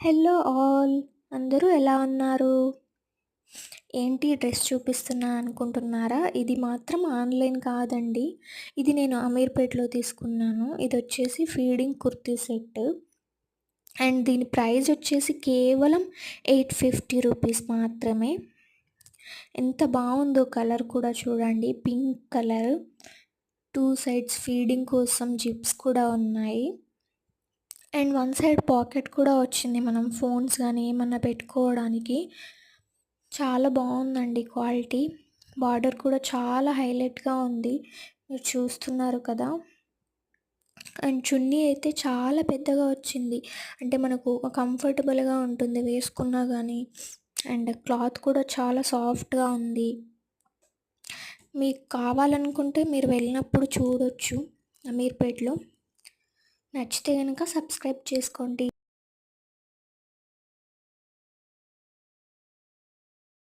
Hello all, అందరూ ఎలా ఉన్నారు? ఏంటి డ్రెస్ చూపిస్తున్నా అనుకుంటున్నారా? ఇది మాత్రం ఆన్‌లైన్ కాదండి. ఇది నేను అమీర్పేట్‌లో తీసుకున్నాను. ఇదొచ్చేసి ఫీడింగ్ కుర్తీ సెట్. అండ్ దీని ప్రైస్ వచ్చేసి కేవలం 850 రూపీస్ మాత్రమే. ఎంత బావుందో కలర్ కూడా చూడండి. Pink colour. 2 సైడ్స్ ఫీడింగ్ కోసం జిప్స్ కూడా ఉన్నాయి. అండ్ వన్ సైడ్ పాకెట్ కూడా వచ్చింది. మనం ఫోన్స్ గానీ ఏమన్నా పెట్టుకోవడానికి. చాలా బావుందండి క్వాలిటీ. బార్డర్ కూడా చాలా హైలైట్‌గా ఉంది. మీరు చూస్తున్నారు కదా! అండ్ చున్నీ అయితే చాలా పెద్దగా వచ్చింది. అంటే మనకు కంఫర్టబుల్‌గా ఉంటుంది వేసుకున్నా గానీ. అండ్ క్లాత్ కూడా చాలా సాఫ్ట్‌గా ఉంది. మీకు కావాలనుకుంటే మీరు వెళ్ళినప్పుడు చూడొచ్చు అమీర్పేట్‌లో. నచ్చితే గనక సబ్స్క్రైబ్ చేసుకోండి.